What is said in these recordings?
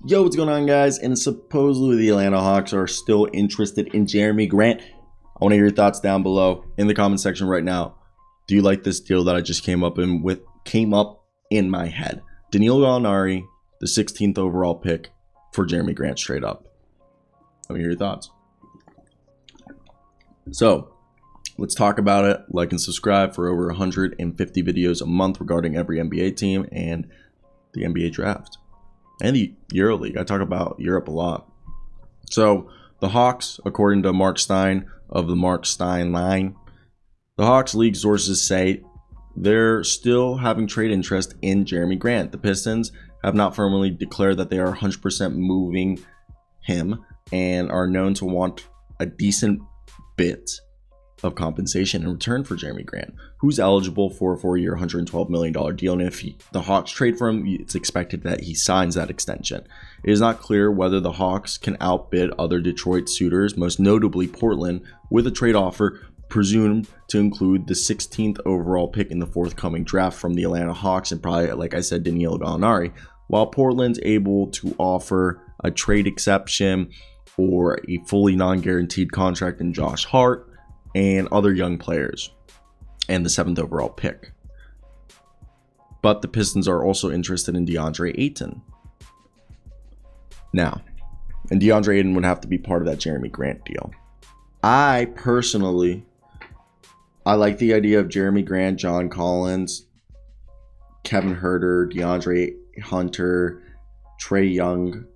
Yo, what's going on, guys? And supposedly the Atlanta Hawks are still interested in Jerami Grant. I want to hear your thoughts down below in the comment section right now. Do you like this deal that I just came up in my head? Danilo Gallinari, the 16th overall pick for Jerami Grant, straight up. Let me hear your thoughts. So, let's talk about it. Like and subscribe for over 150 videos a month regarding every NBA team and the NBA draft. And the EuroLeague. I talk about Europe a lot. So, the Hawks, according to Marc Stein of the Marc Stein line, the Hawks league sources say they're still having trade interest in Jerami Grant. The Pistons have not formally declared that they are 100% moving him and are known to want a decent bit of compensation in return for Jerami Grant, who's eligible for a 4-year, $112 million deal. And if the Hawks trade for him, it's expected that he signs that extension. It is not clear whether the Hawks can outbid other Detroit suitors, most notably Portland, with a trade offer presumed to include the 16th overall pick in the forthcoming draft from the Atlanta Hawks and probably, like I said, Danilo Gallinari, while Portland's able to offer a trade exception or a fully non-guaranteed contract in Josh Hart and other young players, and the 7th overall pick. But the Pistons are also interested in DeAndre Ayton. Now, and DeAndre Ayton would have to be part of that Jerami Grant deal. I like the idea of Jerami Grant, John Collins, Kevin Huerter, DeAndre Hunter, Trae Young,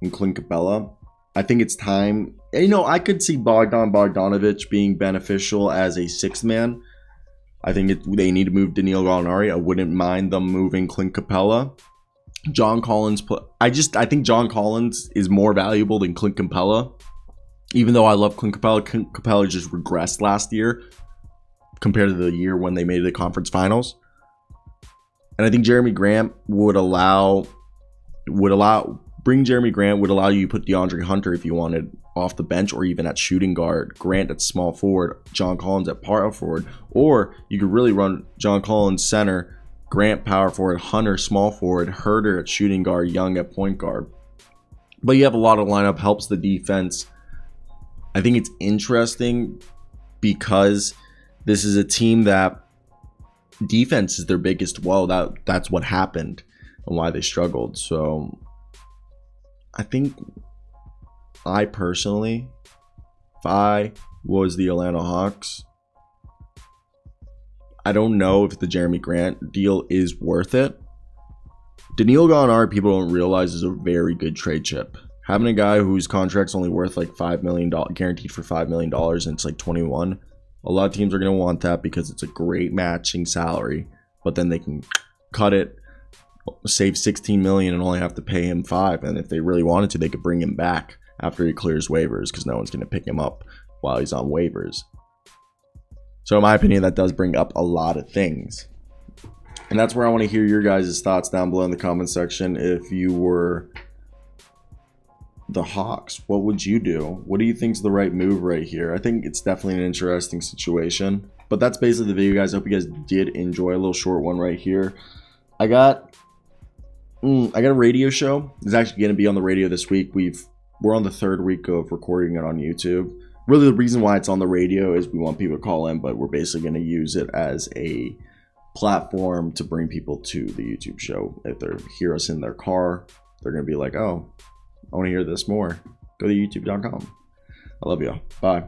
and Clint Capella. I think it's time. You know, I could see Bogdanovich being beneficial as a sixth man. I think they need to move Danilo Gallinari. I wouldn't mind them moving Clint Capella. John Collins. I think John Collins is more valuable than Clint Capella. Even though I love Clint Capella, Clint Capella just regressed last year compared to the year when they made the conference finals. And I think Jerami Grant would allow you to put DeAndre Hunter if you wanted off the bench or even at shooting guard, Grant at small forward, John Collins at power forward, or you could really run John Collins center, Grant power forward, Hunter small forward, Huerter at shooting guard, Young at point guard. But you have a lot of lineup, helps the defense. I think it's interesting because this is a team that defense is their biggest woe. That's what happened and why they struggled. So I think I personally, if I was the Atlanta Hawks, I don't know if the Jerami Grant deal is worth it. Danilo Gallinari, people don't realize, is a very good trade chip. Having a guy whose contract's only worth like $5 million, guaranteed for $5 million, and it's like 21, a lot of teams are going to want that because it's a great matching salary, but then they can cut it, save $16 million and only have to pay him $5. And if they really wanted to, they could bring him back after he clears waivers because no one's going to pick him up while he's on waivers. So in my opinion, that does bring up a lot of things. And that's where I want to hear your guys' thoughts down below in the comment section. If you were the Hawks, what would you do? What do you think is the right move right here? I think it's definitely an interesting situation. But that's basically the video, guys. I hope you guys did enjoy a little short one right here. I got a radio show. It's actually going to be on the radio this week. We're on the 3rd week of recording it on YouTube. Really, the reason why it's on the radio is we want people to call in, but we're basically going to use it as a platform to bring people to the YouTube show. If they hear us in their car, they're going to be like, oh, I want to hear this more. Go to youtube.com. I love y'all. Bye.